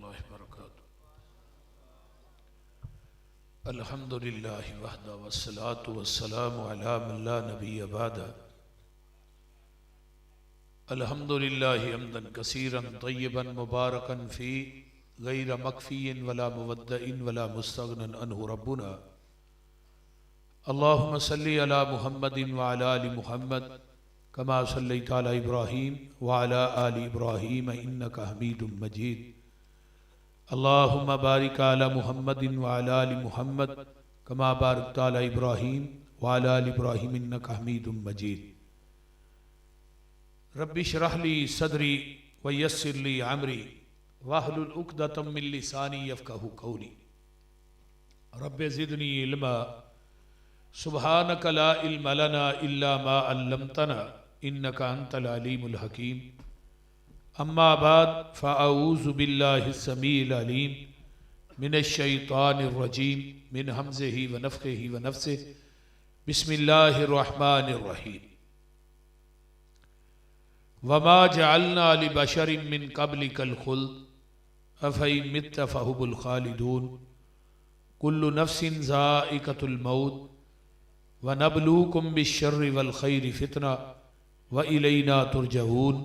الله وبركاته. الحمد لله وحده والصلاة والسلام على من لا نبي بعده. الحمد لله حمدا كثيرا طيبا مباركا فيه غير مكفي ولا مودع ولا مستغنى عنه ربنا. اللهم صل على محمد وعلى آل محمد كما صليت على إبراهيم وعلى آل إبراهيم إنك حميد مجيد. اللهم بارك على محمد وعلى آل محمد كما باركت على إبراهيم وعلى آل إبراهيم إنك حميد مجيد. رب اشرح لي صدري ويسر لي أمري واحلل عقدة من لساني يفقهوا قولي. رب زدني علما سبحانك لا علم لنا إلا ما علمتنا إنك أنت العليم الحكيم. أما بعد فأعوذ بالله السميع العليم من الشيطان الرجيم من همزه ونفخه ونفثه. بسم الله الرحمن الرحيم. وما جعلنا لبشر من قبلك الخلد أفإن مت فهم الخالدون. كل نفس ذائقة الموت وَنَبْلُوكُمْ بِالشَّرِّ وَالْخَيْرِ فِتْنَةً وَإِلَيْنَا تُرْجَعُونَ.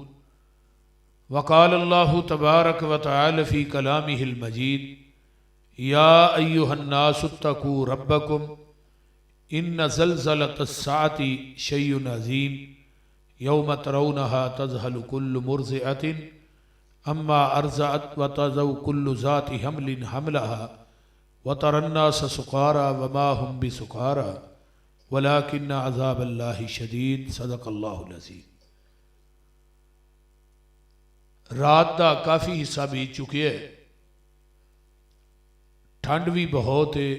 وقال الله تبارك وتعالى في كلامه المجيد يا أيها الناس اتقوا ربكم إن زلزلة الساعة شيء عظيم يوم ترونها تذهل كل مرضعة أما أرضعت وتضع كل ذات حمل حملها وترى الناس سكارى وما هم بسكارى ولیکن عذاب اللہ شدید. صدق اللہ العظیم. رات دا کافی حصہ بیت چکے ہے. ٹھنڈ بھی بہت ہے،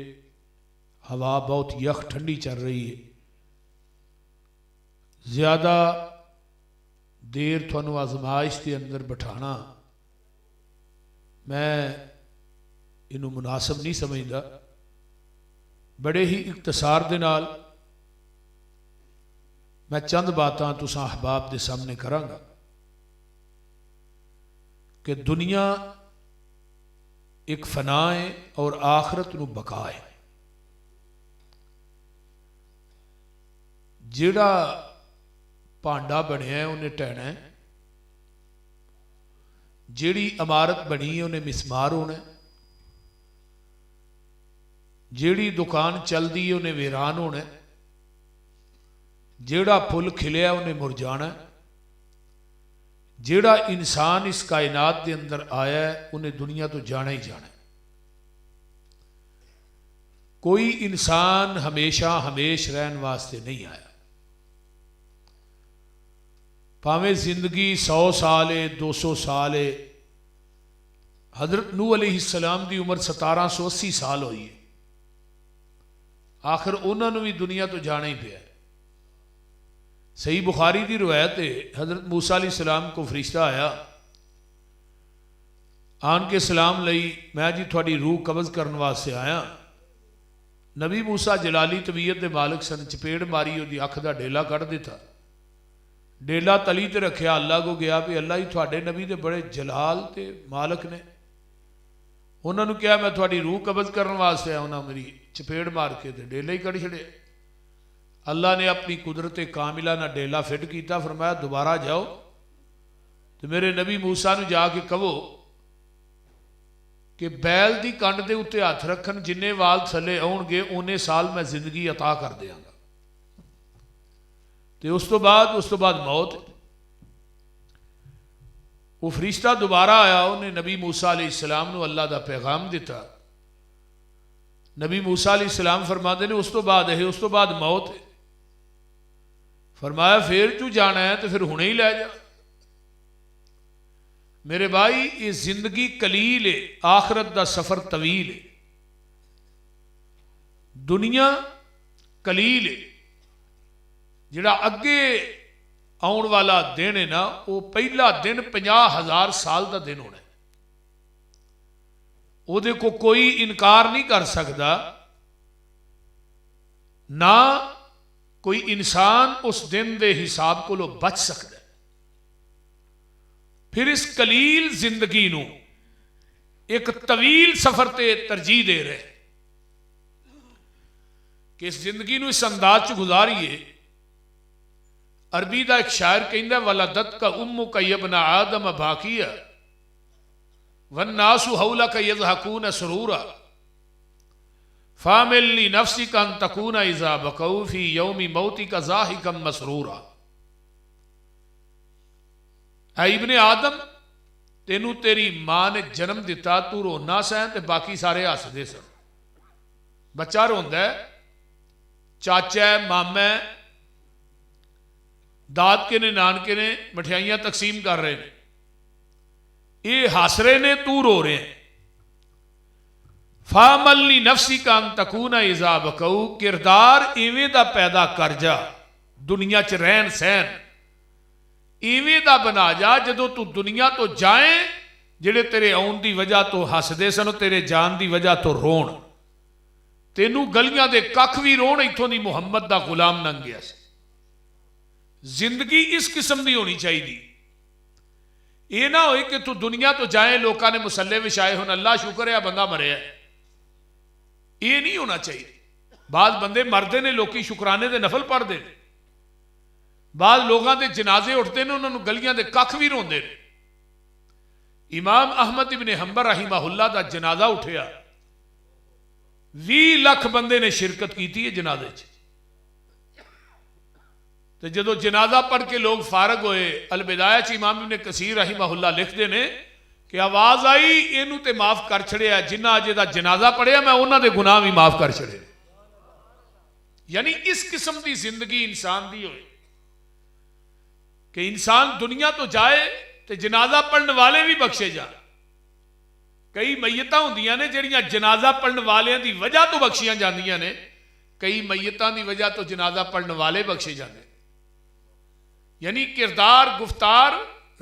ہوا بہت یخ ٹھنڈی چل رہی ہے. زیادہ دیر تھانوں آزمائش کے اندر بٹھانا میں انہوں مناسب نہیں سمجھدا. بڑے ہی اختصار دے نال میں چند باتاں تساں احباب دے سامنے کراں گا کہ دنیا ایک فنا ہے اور آخرت نو بقا ہے. جیڑا پانڈا بنیا ہے انہیں ٹہنا ہے، جیڑی عمارت بنی ہے انہیں مسمار ہونا ہے، جیڑی دکان چل دی ہے انہیں ویران ہونا ہے، جیڑا پھل کھلیا انہیں مرجانا ہے، جیڑا انسان اس کائنات دے اندر آیا ہے انہیں دنیا تو جانا ہی جانا ہے. کوئی انسان ہمیشہ ہمیش رہن واسطے نہیں آیا. پاویں زندگی 100 سال ہے، 200 سال ہے. حضرت نوح علیہ السلام دی عمر 1780 سال ہوئی ہے. آخر انہوں نے بھی دنیا تو جانا ہی پیا. صحیح بخاری دی روایت ہے حضرت موسیٰ علیہ السلام کو فرشتہ آیا، آن کے سلام لئی میں جی تھوڑی روح قبض کرنے واسطے آیا. نبی موسیٰ جلالی طبیعت دے مالک سن، چپیڑ ماری دی اکھ دا ڈیلا کٹ دیتا. ڈیلا تلی تے رکھیا، اللہ کو گیا بھی اللہ ہی تھوڑے نبی دے بڑے جلال تے مالک نے. انہوں نے کہا میں تھوڑی روح قبض کرنے واسطے آیا، انہوں میری چپیڑ مار کے تے ڈیلا ہی کٹ چھڑے. اللہ نے اپنی قدرت کاملہ نہ ڈیلا فٹ کیتا، فرمایا دوبارہ جاؤ تو میرے نبی موسیٰ نے جا کے کہو کہ بیل دی کنڈ دے اتے ہاتھ رکھن، جننے وال تھلے آن گے انہیں سال میں زندگی عطا کر دیاں گا. تو اس تو بعد موت. وہ فرشتہ دوبارہ آیا، انہیں نبی موسیٰ علیہ السلام نے اللہ دا پیغام دیتا. نبی موسیٰ علیہ السلام فرماتے ہیں اس تو بعد ہے، اس تو بعد موت ہے. فرمایا پھر تو جانا ہے تو پھر ہونے ہی لے جا. میرے بھائی یہ زندگی قلیل ہے، آخرت دا سفر طویل ہے. دنیا قلیل ہے. جڑا اگے آن والا دن ہے نا وہ پہلا دن 50,000 سال دا دن ہونا ہے. وہ دے کو کوئی انکار نہیں کر سکتا، نہ کوئی انسان اس دن دے حساب کو لو بچ سکتا ہے. پھر اس قلیل زندگی نو ایک طویل سفر تے ترجیح دے رہے کہ اس زندگی نو اس انداز چ گزاریے. عربی دا ایک شاعر کہندا ولدت کا امک ابن آدم باقیہ والناس حولک یضحکون سرورا فامل لنفسک ان تکون اذا بقوا فی یوم موتک ضاحکا مسرورا. اے ابن آدم تینوں تیری ماں نے جنم دیتا تو رونا سیں تے باقی سارے ہس دے سن. بچہ روندا ہے، چاچا ہے، ماما ہے، داد کے نے، نانکے نے مٹھائیاں تقسیم کر رہے ہیں، یہ ہس رہے نے، تو رو رہے ہیں. فَعَمَلْ لِنَفْسِكَ أَن تَكُونَ إِذَا بَقَوْا، کردار ایویں دا پیدا کر جا، دنیا چ رہن سہن ایویں دا بنا جا جدو تو دنیا تو جائیں جڑے تیرے آن دی وجہ تو ہس دے سن تیرے جان دی وجہ تو رون، تینوں گلیاں دے ککھ بھی رون ایتھوں دی محمد دا غلام ننگ گیا سی. زندگی اس قسم دی ہونی چاہیے. یہ نہ ہوئے کہ تو دنیا تو جائیں لوکاں نے مسلے وچھائے ہن اللہ شکر ہے بندہ مریا ہے، یہ نہیں ہونا چاہیے. بعض بندے مردے نے لوکی شکرانے دے نفل پڑھ دے، بعض لوگاں دے جنازے اٹھتے ہیں انہوں نے گلیاں دے ککھ بھی روندے. امام احمد ابن حنبل رحمہ اللہ دا جنازہ اٹھیا، 20 لاکھ بندے نے شرکت کی تھی جنازے چ. تو جدو جنازہ پڑھ کے لوگ فارغ ہوئے، البدایہ چ امام ابن کثیر رحمہ اللہ لکھ دے نے کہ آواز آئی اینو تے معاف کر چھڑیا جنہ اجے دا جنازہ پڑھیا میں انہاں دے گناہ بھی معاف کر چھڑے. یعنی اس قسم دی زندگی انسان دی ہوئے کہ انسان دنیا تو جائے تے جنازہ پڑھنے والے بھی بخشے جان. کئی میتاں ہوندیاں نے جڑیاں جنازہ پڑھنے والے دی وجہ تو بخشیاں جاندیاں نے، کئی میتاں دی وجہ تو جنازہ پڑھنے والے بخشے جاندے. یعنی کردار، گفتار،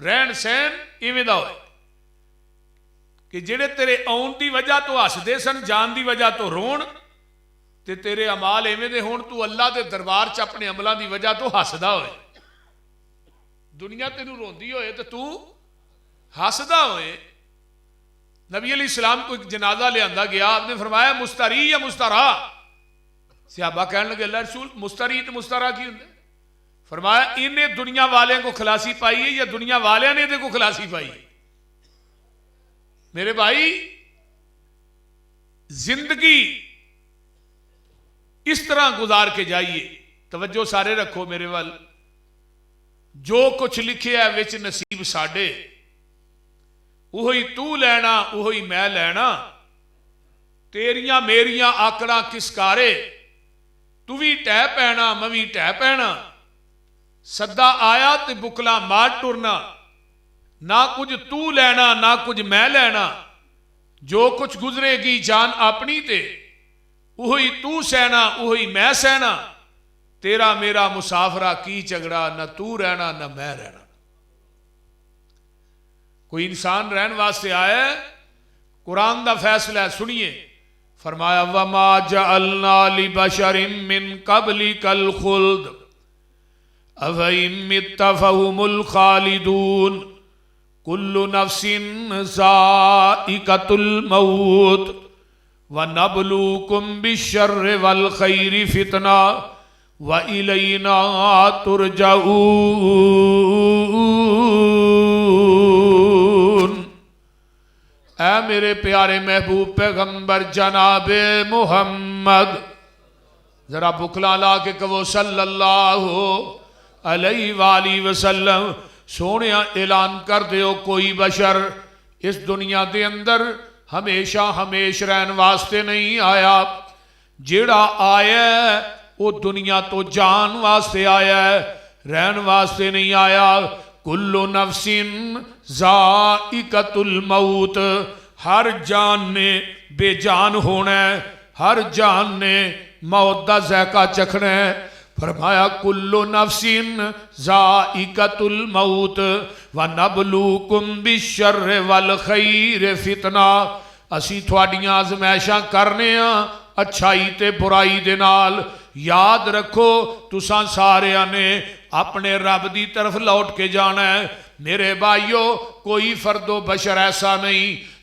رہن سہن ایویں دا ہوئے کہ جڑے تیرے آن دی وجہ تو ہس دے سن، جان دی وجہ تو رون، تے تیرے عمال ایویں دے ہون تو اللہ دے دربار چ اپنے عملاں دی وجہ تو ہسدا ہوئے. دنیا تینوں روندی ہوئے تو ہسدا ہوئے. نبی علیہ السلام کو ایک جنازہ لے آندا گیا، آپ نے فرمایا مستری یا مسترا؟ صحابہ کہنے لگے اللہ رسول مستری تے مسترا کی ہوندے؟ فرمایا انہیں دنیا والے کو خلاصی پائی ہے یا دنیا والے نے دے کو خلاصی پائی ہے؟ میرے بھائی زندگی اس طرح گزار کے جائیے. توجہ سارے رکھو میرے وال. جو کچھ لکھے ہے وچ نصیب ساڈے، وہی تو لینا وہی میں لینا. تیریاں میریاں آکڑاں کس کارے، تو بھی ٹہ پینا میں بھی ٹہ پینا. سدا آیا تے بکلا مار ٹرنا، نہ کچھ تو لینا نہ کچھ میں لینا. جو کچھ گزرے گی جان اپنی تے وہی تو سہنا وہی میں سہنا. تیرا میرا مسافرہ کی جھگڑا، نہ تو رہنا نہ میں رہنا. کوئی انسان رہن واسطے آیا ہے، قرآن دا فیصلہ ہے سنیے. فرمایا وَمَا جَعَلْنَا لِبَشَرٍ مِّن قَبْلِكَ الْخُلْدَ أَفَإِن مِّتَّ فَهُمُ الْخَالِدُونَ كُلُّ نَفْسٍ ذَائِقَةُ الْمَوْتِ وَنَبْلُوكُمْ بِالشَّرِّ وَالْخَيْرِ فِتْنَةً وَإِلَيْنَا تُرْجَعُونَ. اے میرے پیارے محبوب پیغمبر جناب محمد، ذرا بکلا لا کے کہو صلی اللہ علیہ وآلہ وسلم. سونے اعلان کر دیو کوئی بشر اس دنیا دے اندر ہمیشہ ہمیش رہن واسطے نہیں آیا. جیڑا آیا ہے وہ دنیا تو جان واسطے آیا ہے، رہن واسطے نہیں آیا. کل نفس ذائقۃ الموت، ہر جان نے بے جان ہونا ہے، ہر جان نے موت دا ذائقہ چکھنا ہے. فرمایا کل نفس ذائقۃ الموت ونبلوکم بالشر والخیر فتنہ. اسی تھوڑیاں آزمائشاں کرنے ہاں اچھائی تے برائی دے نال. یاد رکھو تساں سارے نے اپنے رب دی طرف لوٹ کے جانا ہے. میرے بھائیو کوئی فرد و بشر ایسا نہیں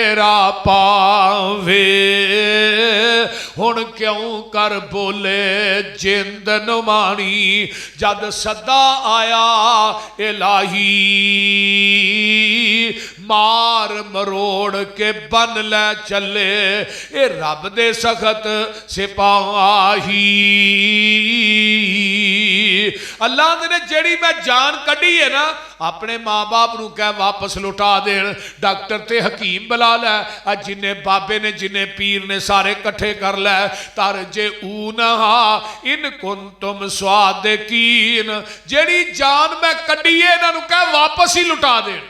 تیرا پاوے ہن کیوں کر بولے جند نمانی جد صدا آیا الہی مار مروڑ کے بن لے چلے اے رب دے سخت سپاہی اللہ نے جیڑی میں جان کڈی ہے نا اپنے ماں باپ نو کہہ واپس لٹا دین ڈاکٹر تے حکیم بلا لے جنہیں بابے نے جنہیں پیر نے سارے کٹھے کر لے ترجعونہا ان کنتم صادقین جیڑی جان میں کڈی ہے انہوں کہہ واپس ہی لٹا دین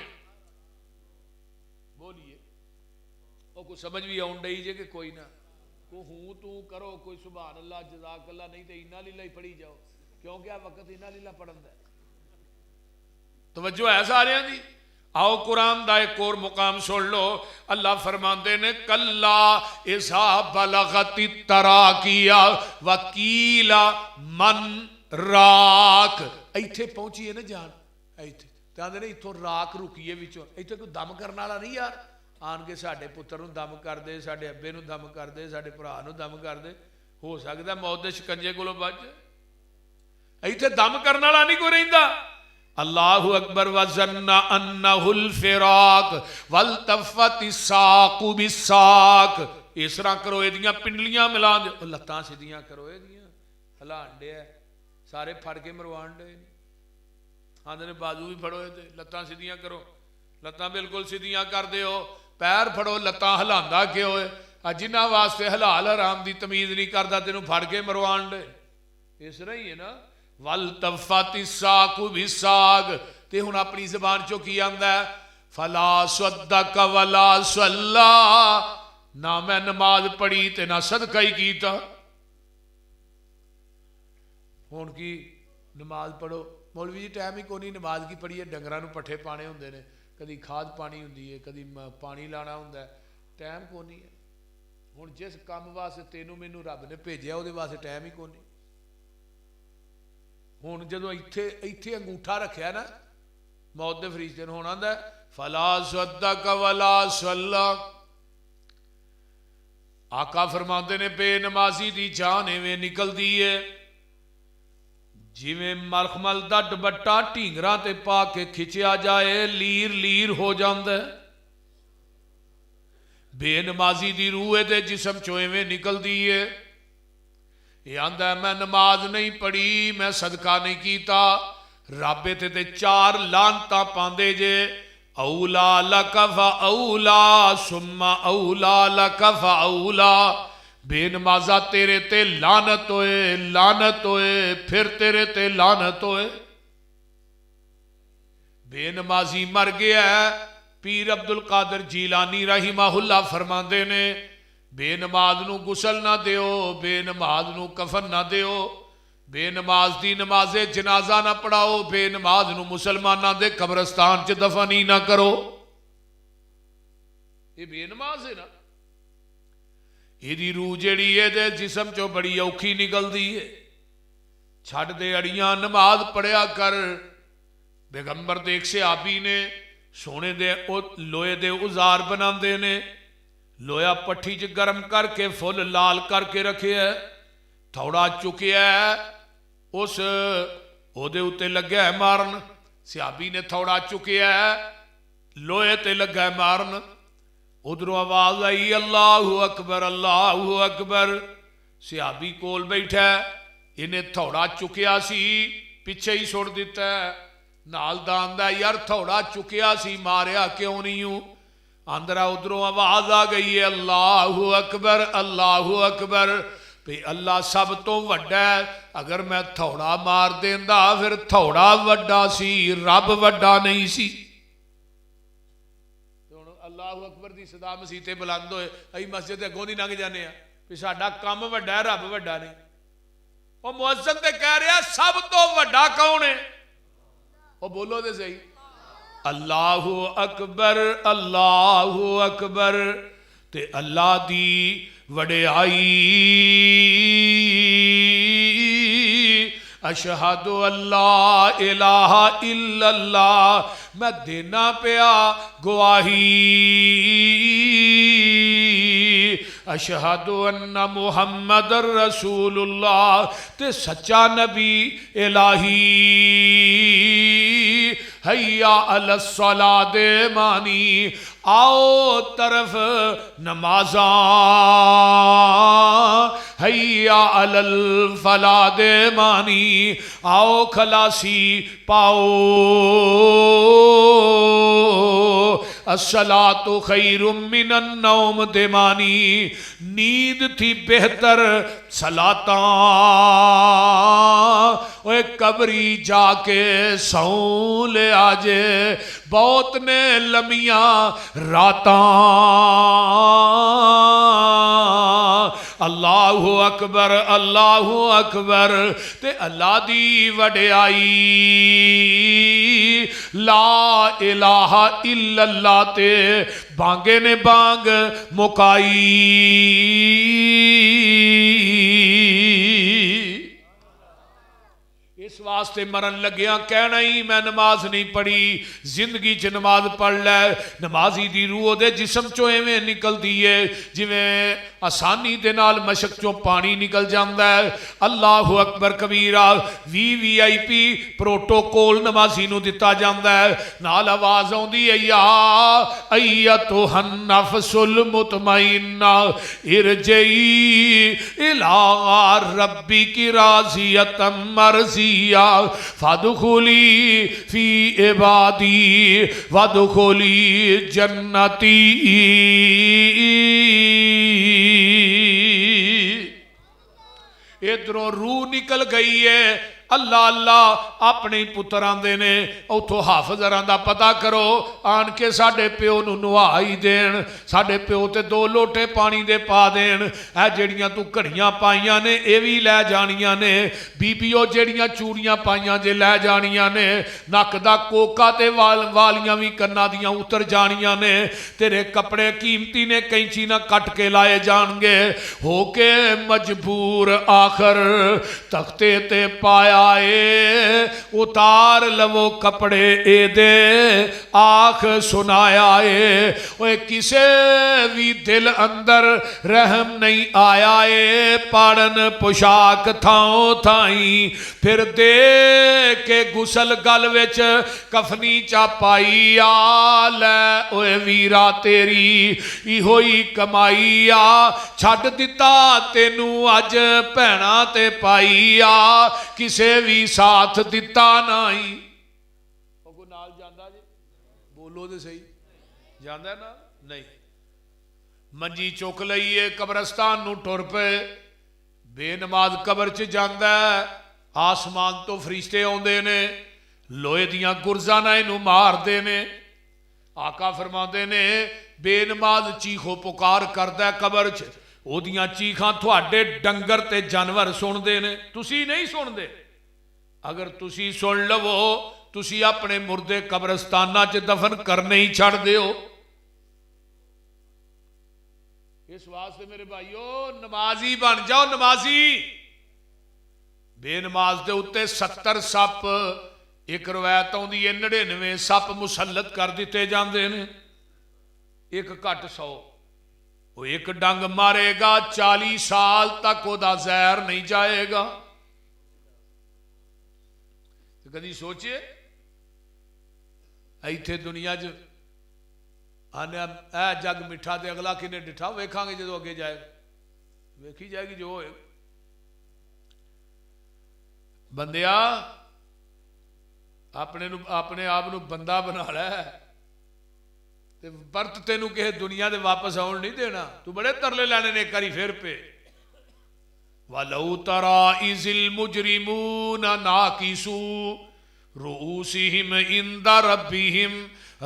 بولیے وہ کوئی سمجھ بھی آن ڈئی جے کہ کوئی نہ کو ہوں تو کرو کوئی سبحان اللہ جزاک اللہ نہیں تو انہا لیلہ ہی پڑھی جاؤ کیونکہ وقت انہا لیلہ پڑھن ہے توجہ ہے سارے ہیں دی آؤ قرآن دا ایک اور مقام سن لو اللہ فرماندے نے کلا اذا بلغت التراقیہ وکیلا من راک ایتھے پہنچی ہے نا جان ایتھے تاندے نے ایتھو راک رکیے وچوں ایتھے کوئی دم کرنا والا نہیں یار آن کے ساڑھے پتر نو دم کر دے ساڑھے ابے نو دم کر دے ساڑھے پرا نو دم کر دے ہو سکتا موت دے شکنجے کو لو بچ ایتھے دم کرنا والا نہیں کوئی رہندا اللہ اکبر وَظَنَّ أَنَّهُ الْفِرَاقِ وَالْتَفَّتِ السَّاقُ بِالسَّاقِ اس طرح کرو ایدیاں پنڈلیاں ملان دے لتاں سیدیاں کرو ایدیاں ہلان دے سارے پھڑ کے مروان دے آندھے نے بازو بھی پھڑو دے لتاں سیدیاں کرو لتاں بالکل سیدیاں کر دے ہو پیر پھڑو لتاں ہلاندہ کے ہوئے جنہ واسطے حلال حرام دی تمیز نہیں کردہ تینوں پھڑ کے مروان دے اس طرح ہی ہے نا وَالْتَفَّتِ السَّاقُ بِالسَّاقِ تے ہن اپنی زبان چو کی آندہ ہے فَلَا صَدَّقَ وَلَا صَلَّا نہ میں نماز پڑھی تے نہ صدقہ ہی کیتا ہن کی نماز پڑھو مولوی جی ٹائم ہی کونی نماز کی پڑھی ہے ڈنگراں نو پٹھے پانے ہوندے نے کدی کھاد پانی ہوندی ہے کدی پانی لانا ہوندا ہے ٹائم کونی ہے ہن جس کام واسطے تینوں مینوں رب نے بھیجیا او دے واسطے ٹائم ہی کونی ہوں جدو ایتھے انگوٹھا رکھیا نا موت دے فرشتے نے ہونا ہے فلا صدق ولا صلی آقا فرماندے نے بے نمازی دی جان ایویں نکل دی ہے جویں ملخمل دا ڈبٹا ٹینگراں تے پا کے کھچیا جائے لیر لیر ہو جاندا ہے بے نمازی دی روح دے جسم چو ایویں نکل دی ہے یہ آندہ ہے میں نماز نہیں پڑھی میں صدقہ نہیں کیتا رابے تے چار لانتا پاندے جے اولا لکا فا اولا سمہ اولا لکا فا اولا بے نمازہ تیرے تے لانت ہوئے پھر تیرے تے لانت ہوئے بے نمازی مر گیا ہے پیر عبدالقادر جیلانی رحمہ اللہ فرماندے نے بے نماز نو غسل نہ دیو بے نماز نو کفن نہ دیو بے نماز دی نماز جنازہ نہ پڑھاؤ بے نماز نو مسلمانہ دے قبرستان چ دفنی نہ کرو یہ بے نماز ہے نا یہ دی روح جڑی ہے دے جسم چو بڑی اوکھی نکل دی ہے چھڑ دے اڑیاں نماز پڑھیا کر پیغمبر دے ایک صحابی نے سونے دے لوہے دے اوزار بناندے نے لویا پٹھی چ گرم کر کے فل لال کر کے رکھے ہے تھوڑا چکیا ہے اس او دے اتے لگا ہے مارن صحابی نے تھوڑا چکیا ہے لوہے تے لگا ہے مارن ادھروں آواز آئی اللہ اکبر صحابی کول بیٹھا ہے انہیں تھوڑا چکیا سی پیچھے ہی چھوڑ دیتا ہے نال داندہ یار تھوڑا چکیا سی ماریا کیوں نہیں ہوں اندرہ ادھروں آواز آ گئی ہے اللہ اکبر پہ اللہ سب تو وڈا ہے اگر میں تھوڑا مار دیندہ پھر تھوڑا وڈا سی رب وڈا نہیں سی اللہ اکبر دی صدا مسیطے بلند ہوئے ای مسجد اگوں دی ننگ جانے ہیں پہ ساڈا کم وڈا ہے رب وڈا نہیں وہ مؤذن تے کہہ رہا ہے سب تو وڈا کون ہے وہ بولو دے صحیح اللہ اکبر تے اللہ دی وڈیائی اشہدو اللہ الہ الا اللہ، میں دینا پیا گواہی اشہدو ان محمد رسول اللہ، تے سچا نبی الہی حیا علی الصلاۃ دے مانی، آؤ طرف نمازاں، حیا علی الفلاح دے مانی، آؤ خلاصی پاؤ، الصلاۃ خیر من النوم دے مانی، نیند تھی بہتر صلاتاں، اوے قبری جا کے سوں لے آجے، بہت نے لمیاں راتاں، اللہ اکبر اللہ اکبر، تے اللہ دی وڈیائی، لا الہ الا اللہ تے بانگے نے بانگ مکائی، اس واسطے مرن لگیاں کہنا ہی میں نماز نہیں پڑھی، زندگی چ نماز پڑھ لے، نمازی دی روح دے جسم چو ایویں نکل دیئے جویں آسانی دے نال مشک چو پانی نکل جاندہ ہے۔ اللہ اکبر کبیرہ، وی آئی پی پروٹوکول نمازی نو دتا جاندہ ہے، نال آواز ہوں دی ایتھا النفس المطمئنہ ارجعی الی ربک راضیۃ مرضیہ فادخلی فی عبادی وادخلی جنتی، ادھروں روح نکل گئی ہے، اللہ اللہ اپنے پتر آندے نے، اتھو حافظ دا پتہ کرو، آن کے ساڑھے پیو نو نوائی دین، ساڑھے پیو تے 2 لوٹے پانی دے پا دین، اے جڑیاں تو کڑیاں پائیاں نے ایوی لے جانیاں نے، بی بیو جڑیاں چوڑیاں پائیاں جے لے جانیاں نے، نک دا کوکا تے والیاں وی کنا دیاں اتر جانیاں نے، تیرے کپڑے قیمتی نے کینچی نہ کٹ کے لائے جان گے، ہو کے مجبور آخر تختے تے پایا آئے، اتار لو کپڑے اے دے آنکھ سنایا اے، اوے کسے بھی دل اندر رحم نہیں آیا اے، پاڑن پوشاک تھاؤں تھائیں، پھر دے کے گسل گل وچ کفنی چا پائی آلے، اوے ویرا تیری ای ہوئی کمائی آ، چھڑ دیتا تینوں آج پہنا تے پائی آ، کسے بھی ساتھ دیتا نہیں، وہ نال جاندہ جی بولو دے صحیح جاندہ ہے نا، نہیں منجی چوک لئیے قبرستان نو ٹور پہ، بے نماز قبر چ جاندہ ہے، آسمان تو فرشتے ہوندے نے، لوہے دیاں گرزانہ انہوں مار دے نے، آقا فرما دے نے، بے نماز چیخو پکار کردہ ہے قبر چ، او دیاں چیخاں تھوڑے ڈنگر تے جانور سن دے نے، تسی نہیں سن دے، اگر تسی سن لو تسی اپنے مردے قبرستانہ چ دفن کرنے ہی چھڑ دے ہو، اس واسطے میرے بھائیو نمازی بن جاؤ، نمازی، بے نماز دے اتے 70 سپ، ایک روایت ہوندی ہے 99 سپ مسلط کر دیتے جاندے نے، ایک کٹ 100، وہ ایک ڈنگ مارے گا 40 سال تک وہ دا زہر نہیں جائے گا، کدی سوچے ایتھے دنیا جو آنے اے جگ مٹھا دے اگلا کنے ڈٹھا ویکھاں گے جدو اگے جائے ویکھی جائے گی جو ہوئے، بندیا اپنے آپ نو بندہ بنا لے، برت تینوں کہ دنیا دے واپس آن نہیں دینا، تو بڑے ترلے لینے نے کری پھر پہ، وَلَوْ تَرَا إِذِ الْمُجْرِمُونَ نَاكِسُوا رُؤُوسِهِمْ عِنْدَ رَبِّهِمْ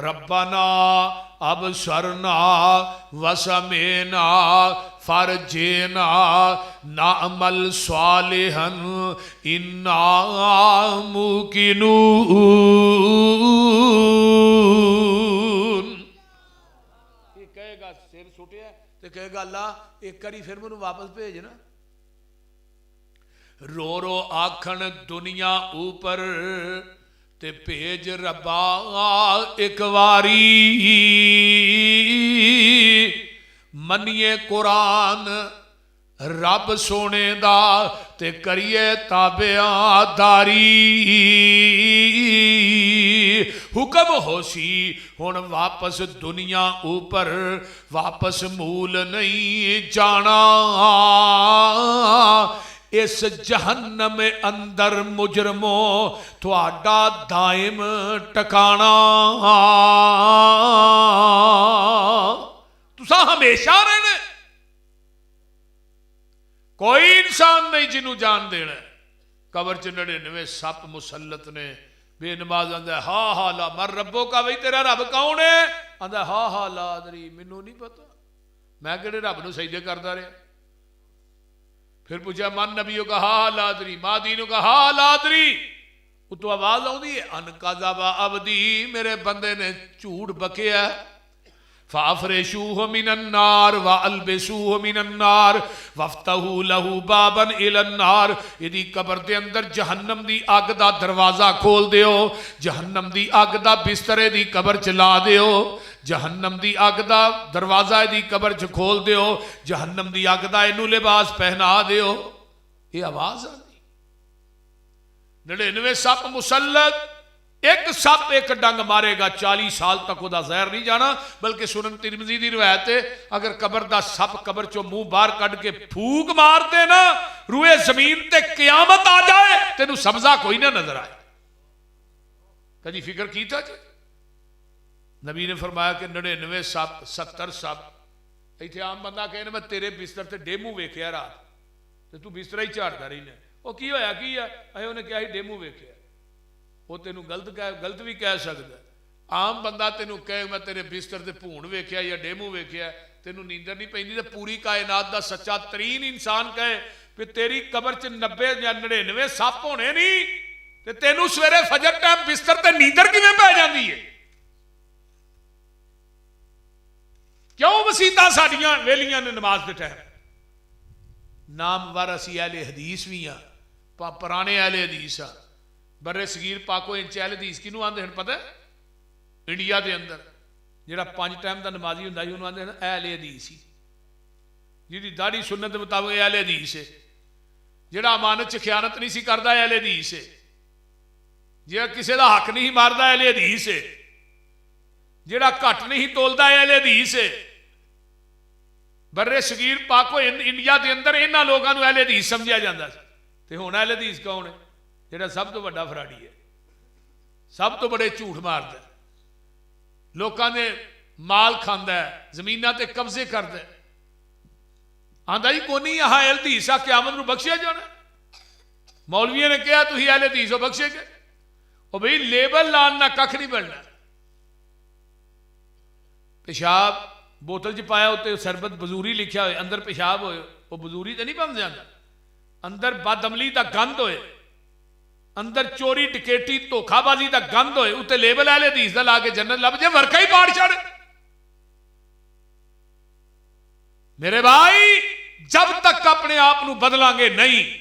رَبَّنَا أَبْصَرْنَا وَسَمِعْنَا فَارْجِعْنَا نَعْمَلْ صَالِحًا إِنَّا مُوقِنُونَ، یہ کہے گا سر سٹیا تو کہے گا اللہ ایک کری پھر منو واپس بھیجنا، رو رو آکھن دنیا اوپر تے بھیج ربا ایک واری منیے قرآن رب سونے دا تے کریے تابعداری حکم ہو سی ہن واپس دنیا اوپر واپس مول نہیں جانا اس جہنم اندر مجرموں تہاڈا دائم ٹکانا تساں ہمیشہ رہنا کوئی انسان نہیں جنوں جان دینا قبر چ 99 سپ مسلط نے بے نماز آندا ہا ہا لا مر ربو کا بھئی تیرا رب کون ہے آندا ہا ہا لا ادری مینوں نہیں پتا میں کہڑے رب نو سجدے کردا رہا پھر پوچھا من نبیوں کا ہا لا ادری ما دینوں کا ہا لا ادری اتو آواز آؤندی ہے ان کذب عبدی میرے بندے نے جھوٹ بکیا فَافْرِشُوهُ مِنَ النَّارِ وَأَلْبِسُوهُ مِنَ النَّارِ وَافْتَحُوا لَهُ بَابًا إِلَى النَّارِ یہ قبر دے اندر جہنم دی اگ دا دروازہ کھول دیو جہنم دی اگ دا بسترے دی قبر چلا دیو جہنم دی اگ دا دروازہ دی قبر چ کھول دیو جہنم دی اگ دا اینو لباس پہنا دیو یہ آواز آتی 99 سپ مسلط ایک سپ ایک ڈنگ مارے گا 40 سال تک وہ دا زہر نہیں جانا بلکہ سنن ترمذی دی روایت ہے اگر قبر دا سپ قبر چو منہ باہر کڈ کے پھوک مار دے نا روئے زمین تے قیامت آ جائے تینوں سبزہ کوئی نہ نظر آئے کدی فکر کی تھا جی نبی نے فرمایا کہ 99 سپ 70 سپ ایتھے عام بندہ کہنے میں تیرے بستر تے ڈیمو ویکھیا رات تے تو بستر ہی جھاڑدا رہنا وہ کی ہویا کی ہے اے انہیں کیا ہی ڈیمو ویکھیا وہ تینوں غلط بھی کہہ سکتا ہے عام بندہ تینوں کہے میں تیرے بستر تے بھون ویکھیا یا ڈیمو ویکھیا تینوں نیندر نہیں پیندی تے پوری کائنات دا سچا ترین انسان کہے کہ تیری قبر چ 90 یا 99 سپ ہونے نہیں تے تینوں سویرے فجر ٹائم بستر تے نیندر کیویں پے جاندی ہے کیوں مسیتاں ساڈیاں ویلیاں نے نماز دے ٹائم نامور اسی اہل حدیث بھی ہاں پرانے اہل حدیث ہاں برے صغیر پاکو انچ اہل حدیث کینوں آندے ہیں پتہ ہے انڈیا دے اندر جڑا 5 ٹائم دا نمازی ہوندا ہے انہوں آندے ہیں اہل حدیث ہی جی داڑھی سنت دے مطابق اہل حدیث ہے جڑا امانت چ خیانت نہیں سی کردا اہل حدیث ہے جڑا کسے دا حق نہیں ماردا اہل حدیث ہے جڑا گھٹ نہیں تولدا اہل حدیث ہے برے صغیر پاکو انڈیا دے اندر انہاں لوگاں نوں اہل حدیث سمجھیا جاندا سی تے ہن اہل حدیث کون ہے جڑا سب تو بڑا فراڈی ہے سب تو بڑے جھوٹ ماردا ہے لوکاں نے مال کھاندا ہے زمیناں تے قبضے کردا ہے آندا ہی کونی یہاں اہل حدیث آ قیامت نوں بخشیا جانا مولویوں نے کہا تسی اہل حدیث ہو بخشے گئے او بھئی لیبل لان نہ ککھ نہیں بننا پیشاب بوتل چ پایا ہوتے شربت بزوری لکھیا ہوئے اندر پیشاب ہوئے وہ بزوری تے نہیں بن جاتا اندر بدعملی دا گند ہوئے اندر چوری ٹکیٹی دھوکھا بازی دا گند ہوئے اتنے لیبل اہل حدیث دا لا کے جنت لب جائے ورکا ہی پاڑ چھڑ میرے بھائی جب تک اپنے آپ نو بدلاں گے نہیں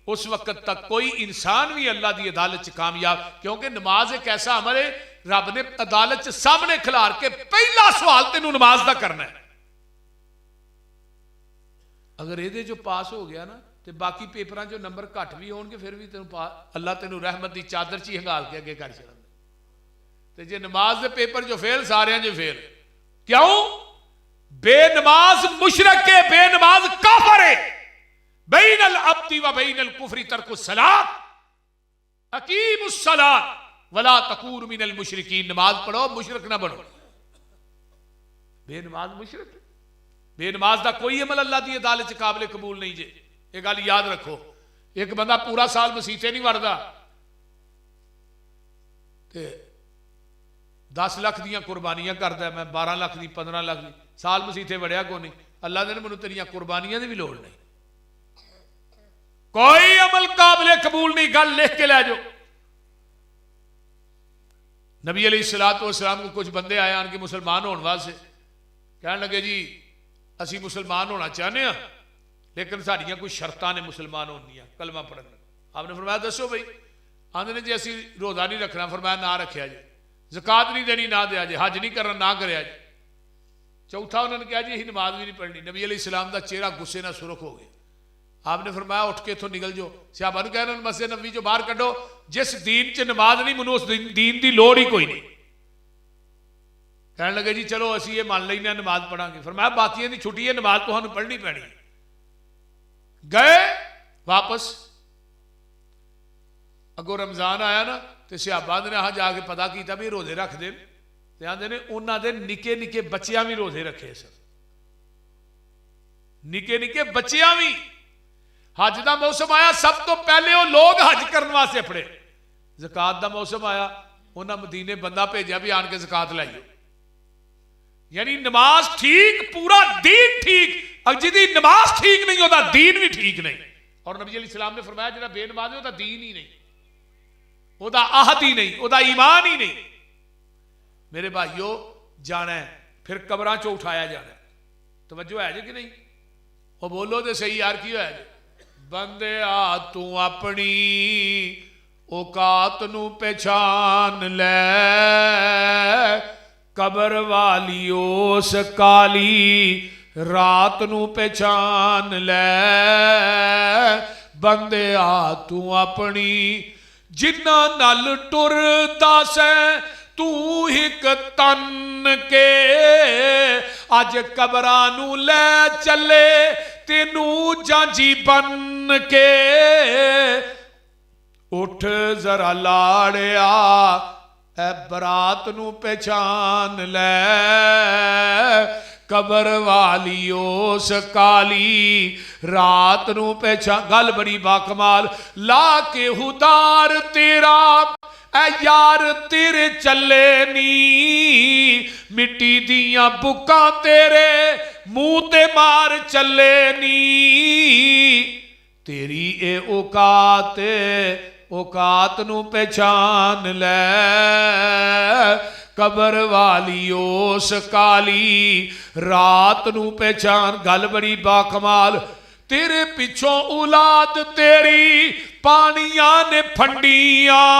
اس وقت تک کوئی انسان بھی اللہ دی عدالت چ کامیاب کیونکہ نماز ایک ایسا عمل ہے رب نے عدالت چ سامنے کھلار کے پہلا سوال تینوں نماز دا کرنا ہے اگر یہ جو پاس ہو گیا نا تے باقی پیپراں جو نمبر گھٹ بھی ہون گے پھر بھی تینوں اللہ تینوں رحمت دی چادر چی ہنگال کے اگے کر چھڑن تے جے نماز دے پیپر جو فیل سارے جو فیل کیوں بے نماز مشرک کے بے نماز کافر ہے بین العبد و بین الکفر ترک الصلاۃ اقیموا الصلاۃ ولا تکونوا من المشرکین نماز پڑھو مشرک نہ بنو بے نماز مشرک بے نماز دا کوئی عمل اللہ دی عدالت چ قابل قبول نہیں جے یہ گل یاد رکھو ایک بندہ پورا سال مسیتے نہیں وڑدا تے 10 لاکھ دیاں قربانیاں کردا ہے میں 12 لاکھ دی 15 لاکھ دی سال مسیتے وڑیا کو نہیں اللہ نے منو تیریاں قربانیاں دی بھی لوڑ نہیں کوئی عمل قابل قبول نہیں گل لکھ کے لے جو نبی علیہ السلام کو کچھ بندے آئے آن کے مسلمان ہونے واسطے کہنے لگے جی اسی مسلمان ہونا چاہنے ہیں لیکن ساڑیاں کوئی شرطاں نے مسلمان ہونیاں کلمہ پڑھنا. آپ نے فرمایا دسو بھائی. آندے نے جی اسی روزہ نہیں رکھنا. فرمایا نہ رکھیا جی. زکات نہیں دینی نہ دیا جی. حج نہیں کرنا نہ کریا جی. چوتھا انہوں نے کہا جی نماز بھی نہیں پڑھنی. نبی علیہ السلام دا چہرہ غصے نہ سرخ ہو گیا. آپ نے فرمایا اٹھ کے اتوں نکل جو. صحابہ نے کہا مسجد نبوی جو باہر کڈو. جس دین چ نماز نہیں منو اس دین دی لوڑ ہی کوئی نہیں. کہنے لگے جی چلو اسی یہ مان لینا نماز پڑھا گے. فرمایا باقیاں دی چھٹی ہے نماز تو ہمیں پڑھنی پڑنی. گئے واپس اگو رمضان آیا نا تو صحابہ نے ہاں جا کے پتا کیتا بھی روزے رکھ دے. آتے نے انہوں نے نکے نکے بچیاں بھی روزے رکھے سر. نکے نکے بچیاں بھی. حج دا موسم آیا سب تو پہلے وہ لوگ حج کرنے واسطے اپنے. زکات دا موسم آیا انہاں مدینے بندہ بھیجا بھی آن کے زکات لائیو. یعنی نماز ٹھیک پورا دین ٹھیک. جی نماز ٹھیک نہیں ہوتا دین بھی ٹھیک نہیں. اور نبی علیہ السلام نے فرمایا جنہا بے نماز ہوتا دین ہی نہیں, وہ دا عہد ہی نہیں, وہ دا ایمان ہی نہیں. میرے بھائیو جانا ہے پھر قبراں چو اٹھایا جانا ہے. توجہ ہے جی کہ نہیں؟ وہ بولو تو صحیح یار کی ہے جی. بندے آ تو اپنی اوقات نو پہچان لے قبر والی اس کالی رات نو پہچان لے. بندے آ تو اپنی جنہ نال ٹر داسے تو ہک تن کے اج قبرانو لے چلے تینو جانجی بن کے. اٹھ ذرا لاڑیا اے برات نو پہچان لے قبر والی اس کالی رات نو پہچان. گل بڑی باکمال. لا کے ہدار تیرا اے یار تیرے چلے نی مٹی دیاں بکاں تیرے منہ تے مار چلے نی. تیری اے اوقات نو پہچان لے قبر والی اس کالی رات نو پہچان. گل بڑی باکمال. تیرے پچھوں اولاد تیری پانیاں نے پھنڈیاں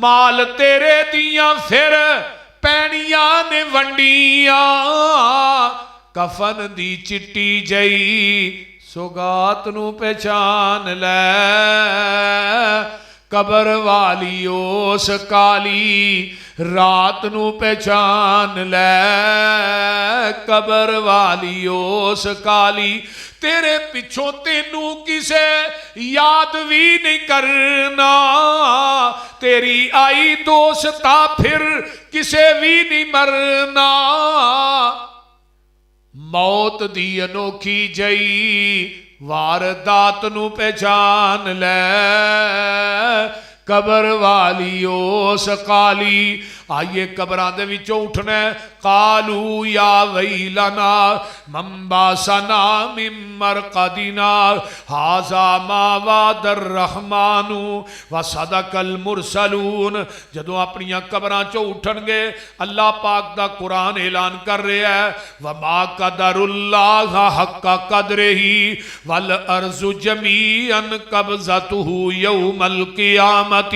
مال تیرے دیاں پھر پینیاں نے ونڈیاں. کفن دی چٹی جئی سوگات نو پہچان لے قبر والی اس کالی رات نو پہچان لے قبر والی اس کالی. تیرے پچھوں تینوں کسے یاد بھی نہیں کرنا تیری آئی دوستا پھر کسے بھی نہیں مرنا. موت دی انوکھی جئی واردات نو پہچان لے قبر والی اس کالی. آئیے قبران دے وچوں اٹھنا. قالو یا ویلنا من باسنا من مرقدنا ھذا ما وعد الرحمن وصدق المرسلون. جدوں اپنیاں قبران چوں اٹھن گے اللہ پاک دا قرآن اعلان کر رہا ہے وما قدر اللہ حق قدرہ والارض جمیعا قبضتہ یوم القیامت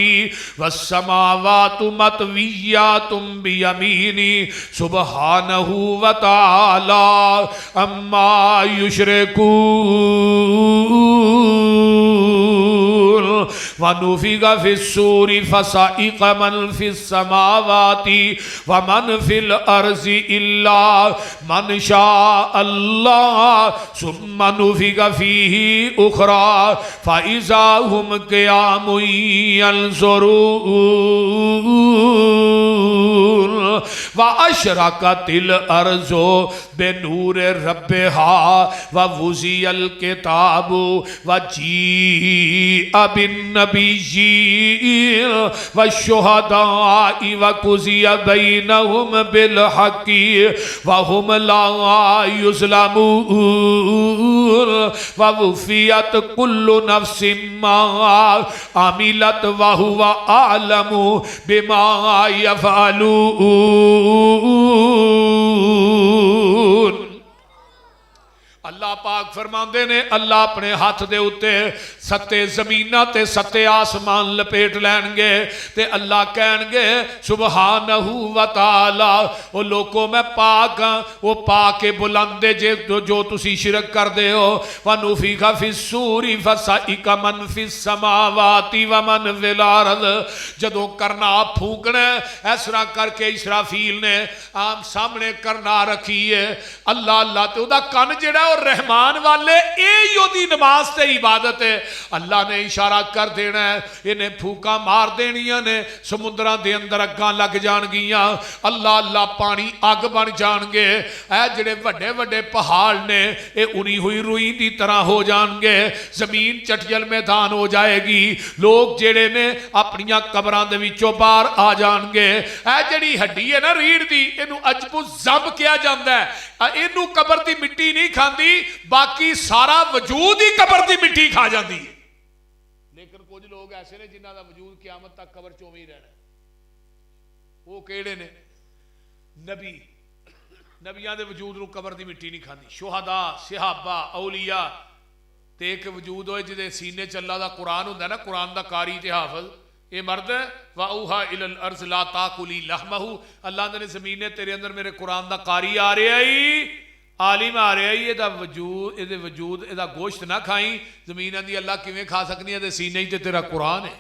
والسماوات مطویات بیمینی سبحانہ وتعالی اما یشرکون. ونفخ فی الصور فصعق من فی السماوات ومن فی الارض الا من شاء اللہ ثم نفخ فیہ اخری فاذا هم قیام ينظرون. واشرقت الارض بنور ربها ووضع الكتاب وجيء بالنبيين والشهداء وقضي بينهم بالحق وهم لا يظلمون. ووفيت كل نفس ما عملت وهو أعلم بما يفعلون. اللہ پاک فرماندے نے اللہ اپنے ہاتھ دے اتے ستے زمیناں تے ستے آسمان لپیٹ لین گے تے اللہ کہن گے سبحانہ و تعالی او لوگوں میں پاک ہاں وہ پاک بلندے جو تسی شرک کر دے ہو وَنُفِخَ فِي الصُّورِ فَصَعِقَ مَنْ فِي السَّمَاوَاتِ وَمَنْ فِي الْأَرْضِ جدوں کرنا پھونکنا اس طرح کر کے اسرافیل نے آم سامنے کرنا رکھی ہے اللہ اللہ تے دا کن جڑا اور رحمان والے اے یو دی نماز تے عبادت ہے اللہ نے اشارہ کر دینا ہے انہیں پھوکا مار دینیاں نے سمندران دے اندر اگاں لگ جان گیاں اللہ اللہ پانی آگ بن جان گے اے جڑے وڈے وڈے پہاڑ نے اے انہی ہوئی روئی دی طرح ہو جان گے زمین چٹیل میدان ہو جائے گی لوگ جڑے نے اپنیاں قبران دے وچوں باہر آ جان گے اے جڑی ہڈی ہے نا ریڑھ دی اینو عجب و زب کیا جاندا ہے اینو قبر دی مٹی نہیں کھاندی باقی سارا وجود ہی قبر دی مٹی کھا جاندی ہے لیکن کچھ لوگ ایسے نے جنہاں دا وجود قیامت تک قبر چوں ہی رہنا وہ کیڑے نے نبیاں دے وجود نو قبر دی مٹی نہیں کھاندی شہداء صحابہ اولیاء تے ایک وجود ہوئے جدے سینے چ اللہ دا قرآن ہوندا ہے نا قرآن دا قاری تے حافظ یہ مرد ہے وَأَوْحَى إِلَى الْأَرْضِ لَا تَأْكُلِي لَحْمَهُ اللہ نے زمین تیرے اندر میرے قرآن دا قاری آ رہے آئی عالم آ رہے آئی یہ دا وجود یہ دا گوشت نہ کھائیں زمین دی اللہ کیویں کھا سکنی ہے تے سینے تے تیرا قرآن ہے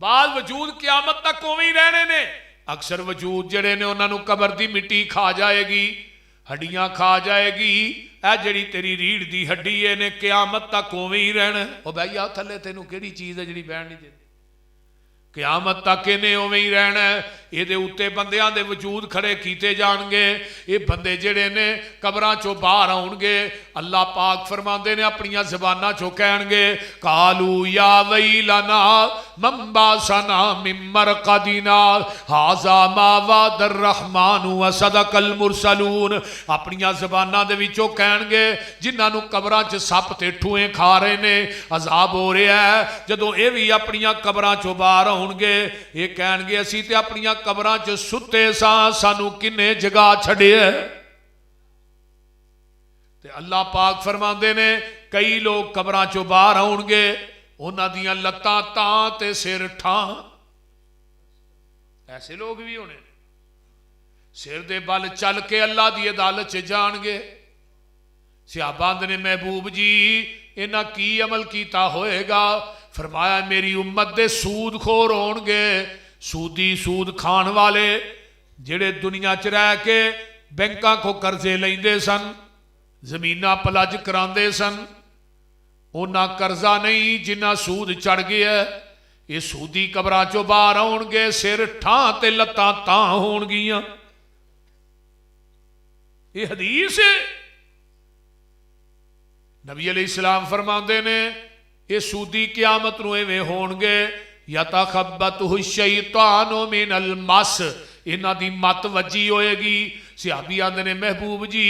بعض وجود قیامت تک کوئی رہنے نے اکثر وجود جڑے نے انہاں نو قبر دی مٹی کھا جائے گی ہڈیاں کھا جائے گی اے جڑی تیری ریڑھ دی ہڈی ہے نے قیامت تک کوئی ہی رہنا او بھائی آ تھلے تینوں کیڑی چیز ہے جڑی بہن نہیں دیندی قیامت تک انہیں اویں ہی رہنا ہے یہ دے اتے بندیاں دے وجود کھڑے کیتے جان گے یہ بندے جڑے نے قبراں چو باہر آؤں گے اللہ پاک فرماندے نے اپنیاں زباناں چو کہن گے قالوا یا ویلنا من باسنا من مرقدنا ھذا ما وعد الرحمن وصدق المرسلون اپنیاں زباناں دے وچوں کہن گے جنہاں نو قبراں چ سپ تے ٹھوئیں کھا رہے نے عذاب ہو رہا ہے جدوں اے وی اپنیاں قبراں چو باہر آؤں گے یہ کہن گے اسی تے اپنیاں قبراں چ ستے سانو کنے جگہ چھڑے ہے تے اللہ پاک فرماندے نے کئی لوگ قبراں چو باہر آؤں گے انہاں دیاں لتاں تاں تے سر ٹھاں ایسے لوگ بھی ہونے سر دے بل چل کے اللہ دی عدالت چ جان گے صحابہ نے محبوب جی انہاں کی عمل کیتا ہوئے گا فرمایا میری امت دے سود خور ہون گے سودی سود کھان والے جڑے دنیا چ رہ کے بینکاں کو قرضے لیندے سن زمیناں پلج کراندے سن اونا قرضہ نہیں جنہ سود چڑھ گیا ہے یہ سودی قبراں چو باہر آؤں گے سر ٹھاں تے لتاں تاں ہون گیاں یہ حدیث ہے نبی علیہ السلام فرماندے نے یہ سودی قیامت نو ایویں ہون گے یتخبطہ الشیطان من المس انہاں دی مت وجی ہوئے گی صحابی آندے نے محبوب جی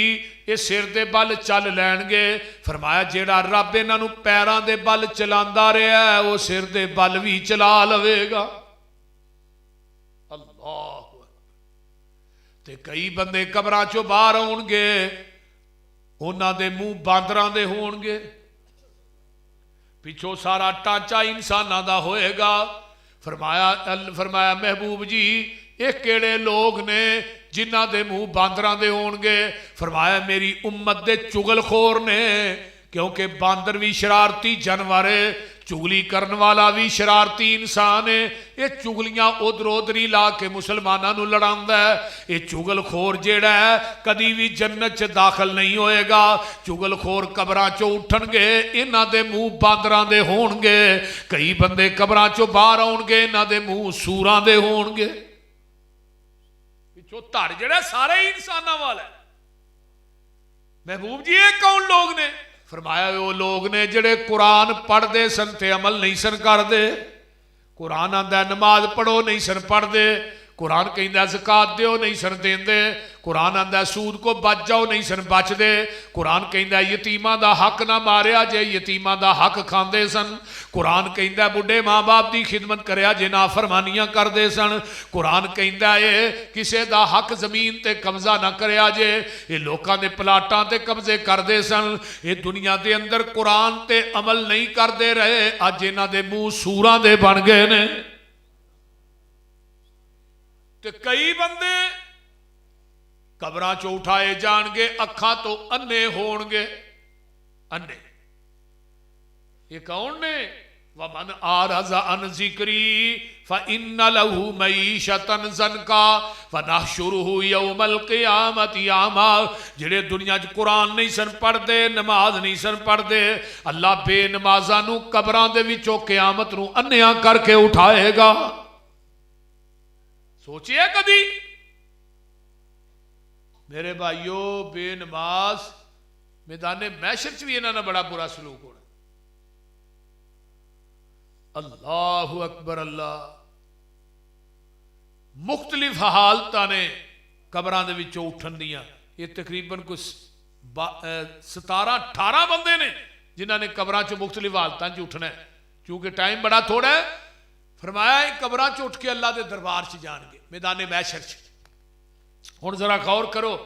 یہ سر دے بل چل لین گے فرمایا جیڑا رب انہاں نو پیراں دے بل چلاندا رہا ہے وہ سر دے بل بھی چلا لوے گا اللہ تے کئی بندے قبراں چوں باہر آؤں گے انہاں دے منہ باندراں دے ہون گے پیچھو سارا ٹانچا انساناں دا ہوئے گا فرمایا محبوب جی یہ کیڑے لوگ نے جنہ دے منہ باندراں دے ہون گے فرمایا میری امت دے چگل خور نے کیونکہ باندر بھی شرارتی جانور ہے چگلی کرن والا بھی شرارتی انسان ہے یہ چگلیاں ادھر ادھری لا کے مسلمانوں نو لڑاندا ہے یہ چگل خور جیڑا ہے کدی بھی جنت چ داخل نہیں ہوئے گا چگل خور قبراں چو اٹھن گے انہاں دے منہ باندراں دے ہون گے کئی بندے قبراں چو باہر آؤن گے انہاں دے منہ سوراں دے ہون گے پچھو تڑ جڑا سارے ہی انساناں والا ہے محبوب جی یہ کون لوگ نے فرمایا وہ لوگ نے جڑے قرآن پڑھ دے سن تے عمل نہیں سن کر دے قرآن آندہ نماز پڑھو نہیں سن پڑھ دے قرآن کہندا زکات دیو نہیں سن دیندے، قرآن آندا سود کو بچ جاؤ نہیں سن بچ دے، قرآن کہندا یتیماں دا حق نہ ماریا جے یتیماں دا حق کھاندے سن، قرآن کہندا بڈھے ماں باپ دی خدمت کریا جے نافرمانیاں کردے سن، قرآن کہندا اے کسے دا حق زمین تے قبضہ نہ کریا جے، یہ لوکاں دے پلاٹاں تے قبضے کردے سن، یہ دنیا دے اندر قرآن تے عمل نہیں کردے رہے، اج انہاں دے منہ سوراں دے بن گئے نے۔ تے کئی بندے قبراں چو اٹھائے جان گے اکھاں تو انے ہون گے، انے یہ کون نے؟ وَمَنْ آرَزَ عَنْ ذِكْرِي فَإِنَّ لَهُ مَعِيشَةً ضَنْكَا وَنَحْشُرُهُ يَوْمَ الْقِيَامَةِ أَعْمَى، جڑے دنیا چ قرآن نہیں سن پڑھ دے، نماز نہیں سن پڑھ دے، اللہ بے نمازاں نو قبراں دے وچوں قیامت نو انیاں کر کے اٹھائے گا۔ سوچئے کدی میرے بھائیو، بے نماز میدان محشر چ بھی انہاں نے بڑا برا سلوک ہونا۔ اللہ اکبر اللہ، مختلف حالتاں نے قبراں دے وچوں اٹھن دیاں، یہ تقریباً کچھ 17-18 بندے نے جنہاں نے قبراں چوں مختلف حالتاں چ اٹھنا ہے، کیونکہ ٹائم بڑا تھوڑا ہے، فرمایا قبراں چ اٹھ کے اللہ دے دربار چ جان گے میدان محشر چ۔ ہن ذرا غور کرو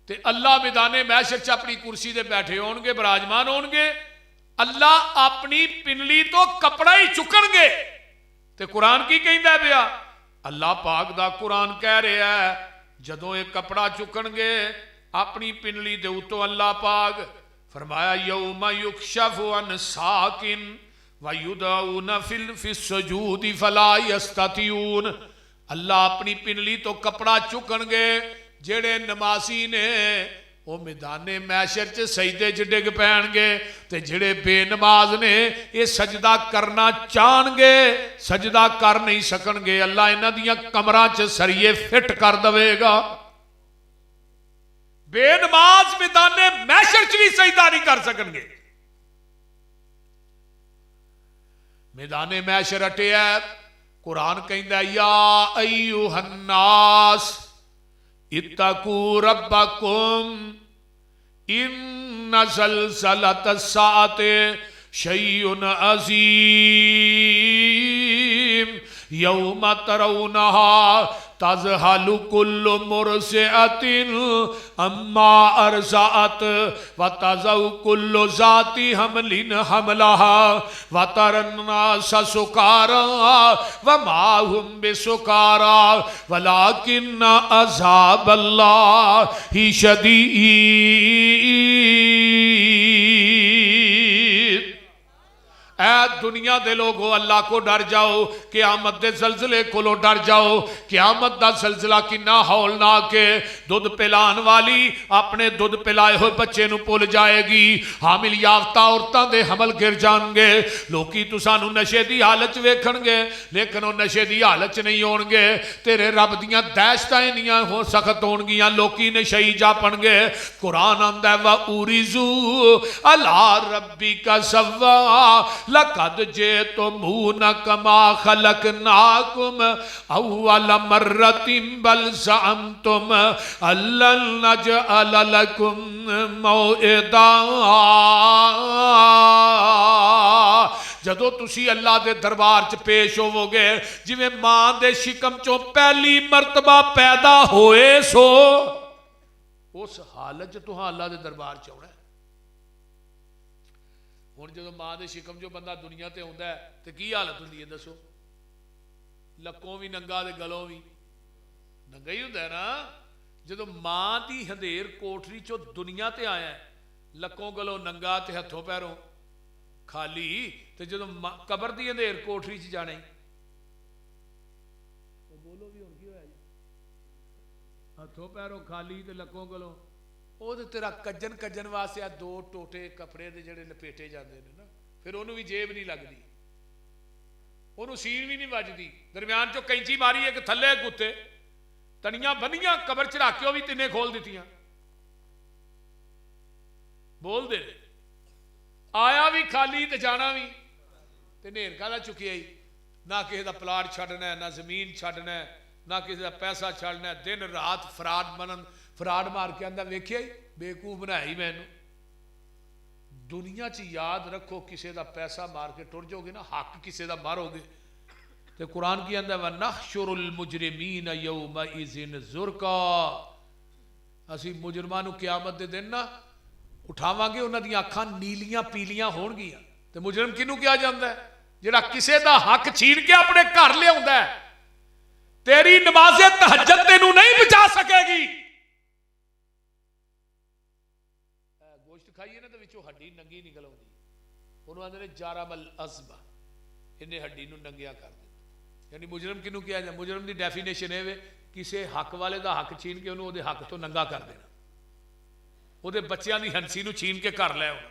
تے اللہ میدان محشر چ اپنی کرسی دے بیٹھے ہون گے، براجمان ہون گے، اللہ اپنی پنلی تو کپڑا ہی چکن گے، تے قرآن کی کہندا پیا؟ اللہ پاک دا قرآن کہہ رہا ہے جدوں یہ کپڑا چکن گے اپنی پنلی دے اتوں، اللہ پاک فرمایا یوم یکشف عن ساق ویدعون فی السجود فلا یستطیعون، اللہ اپنی پنلی تو کپڑا چکن گے، جڑے نمازی نے وہ میدان محشر چ سجدے چ ڈگ پین گے، تے جڑے بے نماز نے یہ سجدہ کرنا چاہن گے سجدہ کر نہیں سکن گے، اللہ انہاں دیاں کمراں چ سریے فٹ کر دے گا۔ بے نماز میدان محشر چ بھی سجدہ نہیں کر سکن گے۔ میدان محشر اٹیا قرآن کہندا یا ایھا الناس اتقوا ربکم ان زلزلۃ الساعۃ شیء عظیم یوم ترونہا تذہل کل مرضعۃ عما ارضعت وتضع کل ذات حمل حملہا وتری الناس سکارا وما هم بسکارا ولکن عذاب اللہ شدید۔ اے دنیا دے لوگو اللہ کو ڈر جاؤ، قیامت دے زلزلے کو ڈر جاؤ۔ قیامت دا زلزلہ کنا ہولناک ہے، دودھ پلان والی اپنے دودھ پلائے ہوئے بچے نو پل جائے گی، حامل یافتہ عورتاں دے حمل گر جان گے، لوکی تو سانو نشے دی حالت ویکھن گے لیکن وہ نشے دی حالت نہیں ہون گے، تیرے رب دیاں دہشتاں انیاں ہو سخت ہون گیاں، لوکی نشئی جاپن گے۔ قرآن آندا ہے وَأُرِزُوا عَلَىٰ رَبِّكَ سَوًّا لَقَدْ جِئْتُمُونَا كَمَا خَلَقْنَاكُمْ أَوَّلَ مَرَّةٍ بَلْ زَعَمْتُمْ أَن لَّن نَّجْعَلَ لَكُم مَّوْعِدًا۔ جدو تسی اللہ دے دربار چ پیش ہوو گے جویں ماں دے شکم چوں پہلی مرتبہ پیدا ہوئے سو، اس حالت چ تہاں اللہ دے دربار چ ہونا ہے۔ ہن جدو ماں دے شکم جو بندہ دنیا تے ہوندا ہے تے کی حالت ہوندی ہے دسو؟ لکوں بھی ننگا تے گلوں بھی ننگا ہی ہوندا ہے نا۔ جدو ماں دی ہندیر کوٹری چو دنیا تے آیا ہے لکوں گلوں ننگا تے ہتھوں پیروں خالی، تے جدو قبر دی ہندیر کوٹری چ جانے بولو بھی ہن کی ہویا جی؟ ہتھوں پیروں خالی تے لکوں گلوں، وہ تو تیرا کجن کجن واسطے دو ٹوٹے کپڑے دے جڑے لپیٹے جاندے نے نا، پھر انہوں بھی جیب نہیں لگدی، انہوں سین بھی نہیں بجدی، درمیان چو کینچی ماری ایک تھلے کتے تنیاں بنیاں قبر چ رکھ کے وہ بھی تینے کھول دیتیاں، بول دے آیا بھی خالی تے جانا بھی تے نیر کا چکی آئی، نہ کسی دا پلاٹ چھڈنا ہے نہ زمین چھڈنا ہے نہ کسی کا پیسہ چھڑنا، دن رات فراڈ بنن، فراڈ مار کے آندا ویکھیا ہی بیوقوف بنایا ہی مینوں۔ دنیا چ یاد رکھو کسی دا پیسہ مار کے ٹر جاؤ گے نا، حق کسی دا مارو گے تے قرآن کی آندا وَنَحْشُرُ الْمُجْرِمِينَ يَوْمَئِذٍ زُرْقًا، اسی مجرماں نو قیامت دے دن نا اٹھاواں گے، انہاں دی اکھاں نیلیاں پیلیاں ہون گیاں۔ تے مجرم کینوں کیا جاندا ہے؟ جڑا کسے دا حق چھین کے اپنے گھر لے آوندا ہے۔ تیری نماز تہجد تینوں نہیں بچا سکے گی۔ گوشت کھائیے نا تو وچوں ہڈی ننگی نکل آؤندی، انہوں آندے نے جارب العصبہ، انہیں ہڈی نو ننگیا کر دے۔ یعنی مجرم کنوں کیا جائے؟ مجرم دی ڈیفینیشن ہے کسے حق والے دا حق چھین کے انہوں دے حق تو ننگا کر دینا، وہ دے بچیاں دی ہنسی نو چھین کے کر لے ہونا۔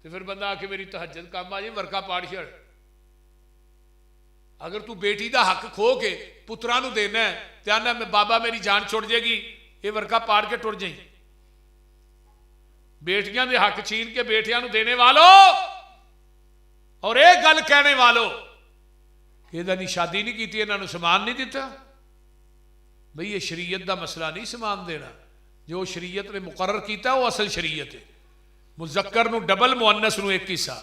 تو پھر بندہ آ کے میری تہجد کام آ جائے ورکا پاڑ چھڑ۔ اگر تو بیٹی دا حق کھو کے پترانو دینا ہے تو آنا میں بابا میری جان چھوڑ جائے گی، یہ ورکا پاڑ کے ٹر جائیں۔ بیٹیاں دے حق چھین کے بیٹیاں نو دینے والوں اور ایک گل کہنے والوں کہ یہ شادی نہیں کیتی، انہاں نو سامان نہیں دیتا۔ بھئی یہ شریعت دا مسئلہ نہیں سامان دینا، جو شریعت نے مقرر کیتا وہ اصل شریعت ہے۔ مذکر نو ڈبل، مؤنث نو ایک حصہ،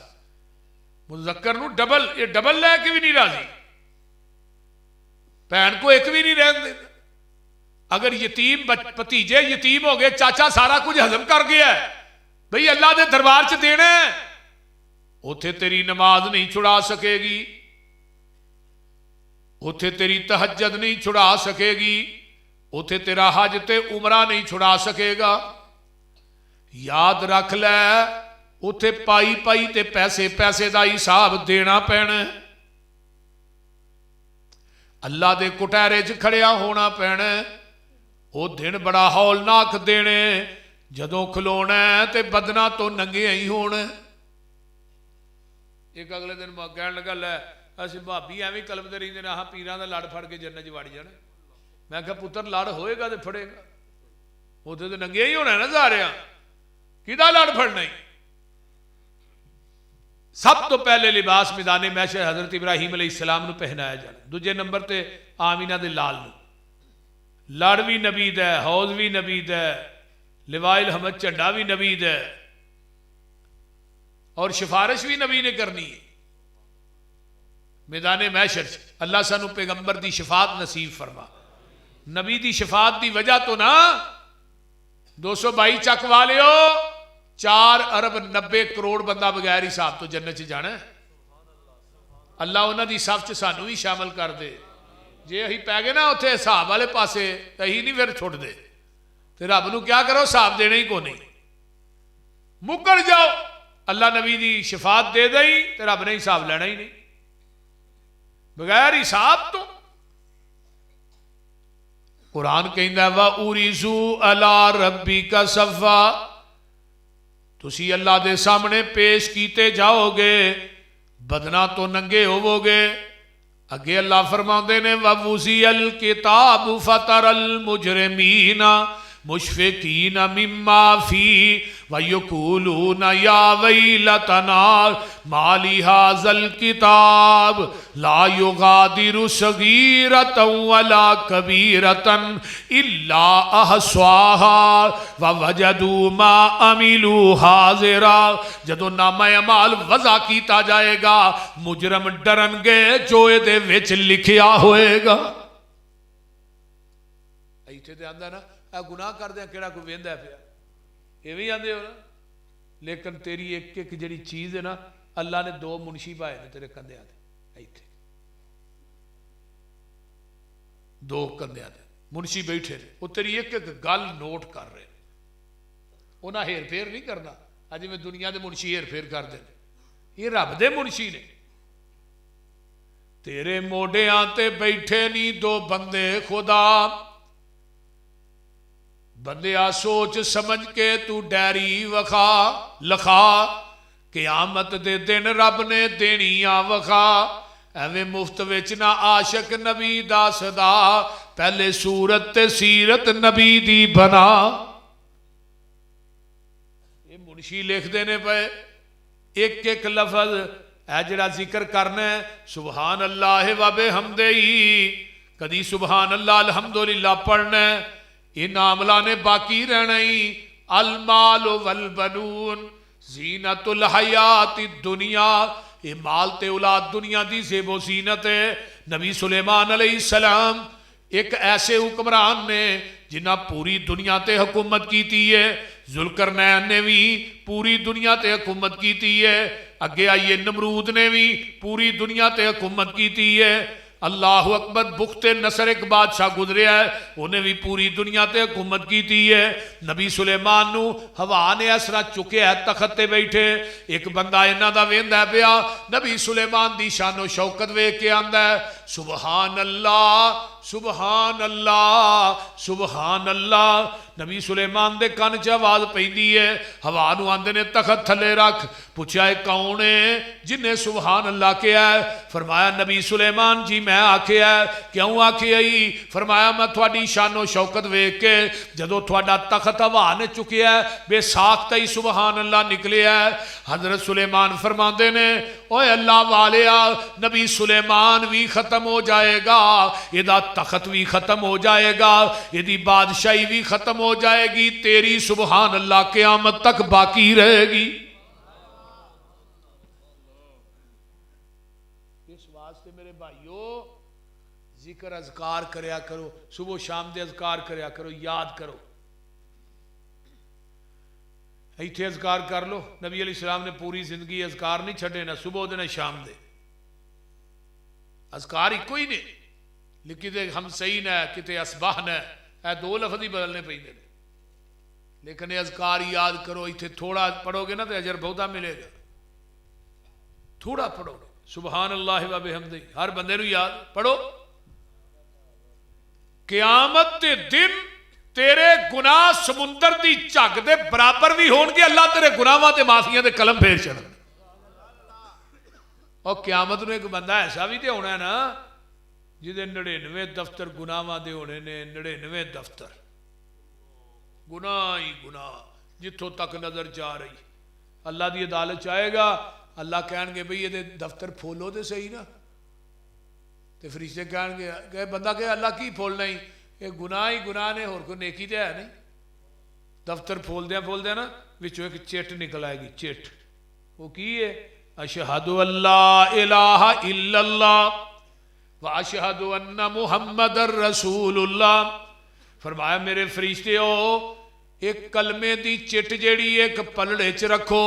مذکر نو ڈبل، یہ ڈبل لے کے بھی نہیں راضی، بہن کو ایک بھی نہیں رہن دیتا۔ اگر یتیم بھتیجے یتیم ہو گئے، چاچا سارا کچھ ہضم کر گیا ہے، بھئی اللہ دے دربار چ دینا ہے، اوتھے تیری نماز نہیں چھڑا سکے گی، اوتھے تیری تہجد نہیں چھڑا سکے گی، اوتھے تیرا حج تے عمرہ نہیں چھڑا سکے گا۔ یاد رکھ لے اوتھے پائی پائی تے پیسے پیسے دا حساب دینا پینا، اللہ دے کٹہرے چ کھڑیا ہونا پینا۔ او دن بڑا ہولناک دینے، جدوں کھلونا ہے تے بدنا تو ننگے ہی ہونا۔ ایک اگلے دن میں کہنے لگا لے اسی بھابی ایویں کلمدے رہندے نے، ہاں پیراں دا لڑ پھڑ کے جنت چ وڑ جانا۔ میں کہا پتر لڑ ہوئے گا تے پھڑے گا، اوتھے تے ننگے ہی ہونا ہے نا سارے، کدا لڑ پھڑنا ہی۔ سب تو پہلے لباس میدان محشر حضرت ابراہیم علیہ السلام نو پہنایا جانا، دوجے نمبر تے آمینہ دے لال نو۔ لڑ بھی نبی دا ہے، حوض بھی نبی دا ہے، لوائے الحمد جھنڈا بھی نبی دا ہے، اور سفارش بھی نبی نے کرنی ہے میدان محشر سے۔ اللہ سانو پیغمبر دی شفاعت نصیب فرما۔ نبی دی شفاعت دی وجہ تو نا 222 چک والیو 4 ارب 90 کروڑ بندہ بغیر حساب تو جنت چ جانا ہے۔ اللہ انہاں دی صف چ سانو بھی شامل کر دے۔ جے اہی پی گئے نا اتنے حساب والے پاسے اہی نہیں پھر چھوڑ دے تے رب نو کیا کرو، حساب دینا ہی کو نہیں، مکر جاؤ، اللہ نبی دی شفاعت دے دئی تے رب نے حساب لینا ہی نہیں بغیر حساب تو۔ قرآن کہندا ہے وَأُرِزُوا عَلَىٰ رَبِّكَ صَفًّا، تسی اللہ دے سامنے پیش کیتے جاؤ گے، بدنا تو ننگے ہوو گے۔ اگے اللہ فرماندے نے وَوُزِيَ الْكِتَابُ فَتَرَى الْمُجْرِمِينَ مُشْفِقِينَ مِمَّا فِيهِ وَيَقُولُونَ يَا وَيْلَتَنَا مَا لِهَٰذَا الْكِتَابِ لَا يُغَادِرُ صَغِيرَةً وَلَا كَبِيرَةً إِلَّا أَحْصَاهَا وَوَجَدُوا مَا عَمِلُوا حَاضِرًا۔ جدو نامہ اعمال وضع کیتا جائے گا، مجرم ڈرن گے جو دے وچ لکھیا ہوئے گا۔ ایتھے تے آندا نا اے گناہ کر دیا کیڑا کوئی ویندا پیا، ایویں آندے ہو نا، لیکن تیری ایک ایک جڑی چیز ہے نا، اللہ نے 2 منشی پائے نے تیرے کندھیاں تے، ایتھے 2 کندھیاں تے منشی بیٹھے نے، وہ تیری ایک ایک گل نوٹ کر رہے ہیں، انہاں ہیر پھیر نہیں کرنا۔ اج میں دنیا دے منشی ہیر پھیر کر دے، یہ رب دے منشی نے۔ تیرے موڈیاں تے بیٹھے نہیں 2 بندے خدا، بندیا سوچ سمجھ کے تو ڈیری وکھا لکھا، قیامت دے دن رب نے دینیاں وکھا۔ ایویں مفت وچ نہ عاشق نبی دا صدا، پہلے صورت تے سیرت نبی دی بنا۔ یہ منشی لکھ دینے پے ایک ایک لفظ، اے جڑا ذکر کرنا ہے سبحان اللہ و بحمدہ، کدی سبحان اللہ الحمدللہ پڑھنا ہے، ان عاملہ نے باقی رہنا ہی۔ المال والبنون زینت الحیات الدنیا، یہ مال تے اولاد دنیا دی زیب و زینت ہے۔ نبی سلیمان علیہ السلام ایک ایسے حکمران نے جنہ پوری دنیا تے حکومت کیتی ہے، ذوالقرنین نے بھی پوری دنیا تے حکومت کیتی ہے، اگے آئیے نمرود نے بھی پوری دنیا تے حکومت کیتی ہے۔ اللہ اکبر، بخت نصر ایک بادشاہ گزریا ہے، انہیں بھی پوری دنیا تے حکومت کیتی ہے۔ نبی سلیمان نو ہوا نے اس طرح چکے ہے، تخت تے بیٹھے، ایک بندہ انہاں دا ویندا پیا، نبی سلیمان دی شان و شوکت ویکھ کے آندا ہے سبحان اللہ سبحان اللہ سبحان اللہ۔ نبی سلیمان دے کان چ آواز پیندی ہے، ہوا نو آندے نے تخت تھلے رکھ، پوچھا ہے کون ہے جنہیں سبحان اللہ کیا ہے؟ فرمایا نبی سلیمان جی میں آکھے ہے۔ کیوں آکھے آئی؟ فرمایا میں تھوڑی شان و شوکت ویکھ کے جدو تھوڑا تخت ہوا نے چکیا ہے بے ساختہ ہی سبحان اللہ نکلے ہے۔ حضرت سلیمان فرماندے نے اوے اللہ والیا، نبی سلیمان بھی ختم ہو جائے گا، یہ تخت بھی ختم ہو جائے گا، یہ بادشاہی بھی ختم ہو جائے گی، تیری سبحان اللہ قیامت تک باقی رہے گی۔ اس واسطے میرے بھائیو ذکر اذکار کریا کرو، صبح و شام دے اذکار کریا کرو، یاد کرو۔ ایتھے اذکار کر لو، نبی علیہ السلام نے پوری زندگی اذکار نہیں چھڑے، نہ صبح دے نہ شام دے، اذکار ہی کوئی نہیں، لیکن ہم صحیح نہ کتے اصباح نہ اے دو لفظ ہی بدلنے پہ دے، لیکن اذکار یاد کرو۔ ایتھے تھوڑا پڑھو گے نا تو اجر بہتا ملے گا، تھوڑا پڑھو، سبحان اللہ و بحمدہ ہر بندے نو یاد پڑھو۔ قیامت دے دن تیرے گناہ سمندر دی جھگ دے برابر بھی ہون گے، اللہ تیرے گناہاں تے معافیاں دے قلم پھیر چھڑن۔ اور قیامت نو ایک بندہ ایسا بھی تے ہونا ہے نا جدے 99 دفتر گناہاں دے ہونے نے، 99 دفتر گناہ ہی گناہ جتوں تک نظر جا رہی۔ اللہ دی عدالت چاہے گا، اللہ کہن گے بھئی یہ دفتر پھولو دے صحیح نا، تے فرشتے کہن گے کہ بندہ کہ اللہ کی پھولنا ہی، یہ گناہ ہی گناہ نے، اور کوئی نیکی تے ہے نہیں۔ دفتر پھول دیا نا، وچوں ایک چٹ نکل آئے گی، چٹ، وہ کی ہے اشہد اللہ الہ الا اللہ واشہد ان محمد الرسول اللہ۔ فرمایا میرے فرشتے ہو، ایک کلمے دی چٹ جیڑی ایک پلڑے چ رکھو،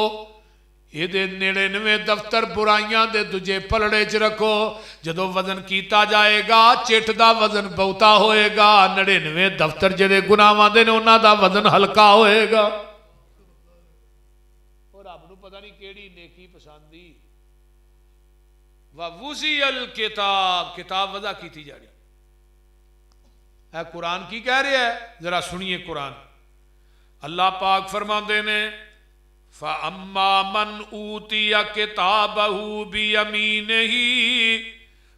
یہ دے 99 دفتر برائیاں دے دجے پلڑے چ رکھو، جدو وزن کیتا جائے گا چٹ دا وزن بہتا ہوئے گا، 99 دفتر جدے گناہاں دے نے انہاں دا وزن ہلکا ہوئے گا۔ اور رب نو پتہ نہیں کیڑی نیکی پسندی۔ وَوُزِيَ الْكِتاب، کتاب وضع کیتی جاڑی۔ اے قرآن کی کہہ رہے ہے، ذرا سنیے قرآن۔ اللہ پاک فرماندے نے فَأَمَّا مَنْ أُوتِيَ كِتَابَهُ بِيَمِينِهِ،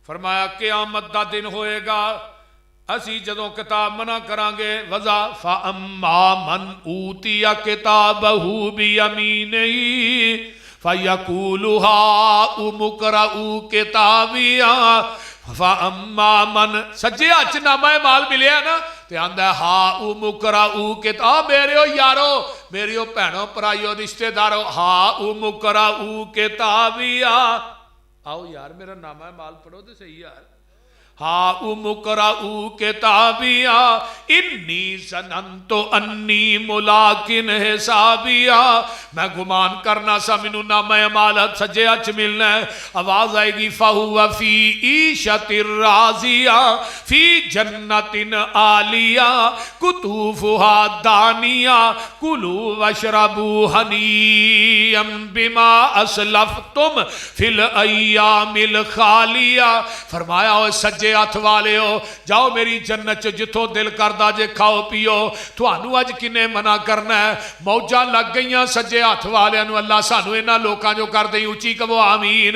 فرمایا قیامت دا دن ہوئے گا، اسی جدوں کتاب منع کران گے، وضع فَأَمَّا مَنْ أُوتِيَ كِتَابَهُ بِيَمِينِهِ فَيَقُولُ هَاؤُمُ اقْرَءُوا كِتَابِيَهْ فَأَمَّا مَنْ، سجے ہاتھ نامہ مال ملیا نا تے آندا ہے ہاؤم اقرؤوا کتاب، میرے یارو میریو بہنوں پرائیو رشتہ دارو، ہاؤم اقرؤوا کتابیا، آؤ یار میرا نامہ مال پڑھو تے صحیح یار۔ ہاؤم اقرؤوا کتابیا انی ظننت انی ملاقٍ حسابیا، میں گمان کرنا سا مینو نامہ اعمال سجے ہاتھ ملنا ہے۔ آواز آئے گی فَهُوَ فِي عِیشَةٍ رَاضِیَةٍ فِی جَنَّةٍ عَالِیَةٍ قُطُوفُهَا دَانِیَةٌ کُلُوا وَاشْرَبُوا ہَنِیًّا بِمَا أَسْلَفْتُمْ فِی الْأَیَّامِ الْخَالِیَةِ۔ فرمایا ہوئے سجے ہاتھ والے ہو، جاؤ میری جنت جتوں دل کردہ جے کھاؤ پیو، تھانوں اج کنے منع کرنا ہے؟ موجاں لگ گئیاں سجے ہاتھ والے نو، اللہ سانو انہاں لوکاں جو کر دیں، اونچی کہو آمین۔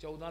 14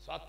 7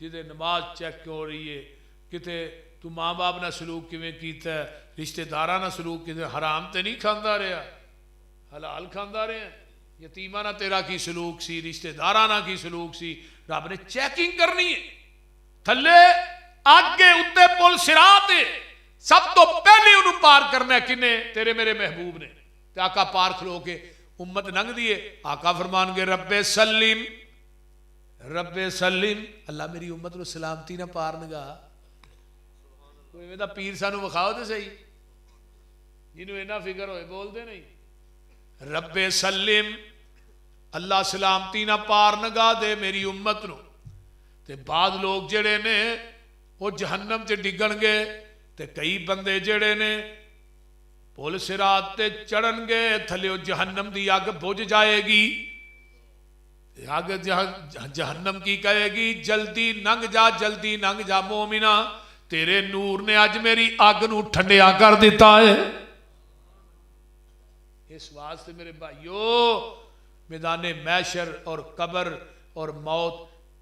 جدے نماز چیک ہو رہی ہے، کتے تو ماں باپ نہ سلوک کیویں کیتا ہے، رشتہ داراں نہ سلوک کیتے، حرام تے نہیں کھاندا رہا، حلال کھاندا رہا، یتیماں نہ تیرا کی سلوک سی، رشتہ داراں نہ کی سلوک سی، رب نے چیکنگ کرنی ہے۔ تھلے آگے اتے پل صراط ہے، سب تو پہلے انہوں پار کرنا ہے کنے؟ تیرے میرے محبوب نے۔ تے آقا پار کھلو کے امت ننگ دیئے، آقا فرمان گے رب سلیم، رب سلیم، اللہ میری امت نو سلامتی نہ پار نگا۔ کوئی میں دا پیر سانو بخاؤ دے صحیح، جنہوں اینا فکر ہوئے بول دے نہیں، رب سلیم، اللہ سلامتی نہ پار نگا دے میری امت نو۔ تے بعض لوگ جڑے نے وہ جہنم تے ڈگن گے، تے کئی بندے جڑے نے پل صراط تے چڑھن گے، تھلے جہنم دی آگ بجھ جائے گی، آگ جہنم کی کہے گی جلدی ننگ جا، جلدی ننگ جا مومنہ، تیرے نور نے آج میری آگ نو ٹھنڈیا کر دیتا ہے۔ اس واسطے میرے بھائیو، میدان محشر اور قبر اور موت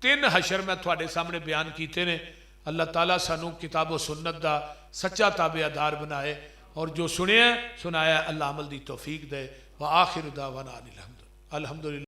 تین حشر میں تھوڑے سامنے بیان کیتے نے۔ اللہ تعالیٰ سانو کتاب و سنت دا سچا تابعدار بنائے، اور جو سنیا اللہ عمل دی توفیق دے۔ وآخر دعوانا الحمدللہ۔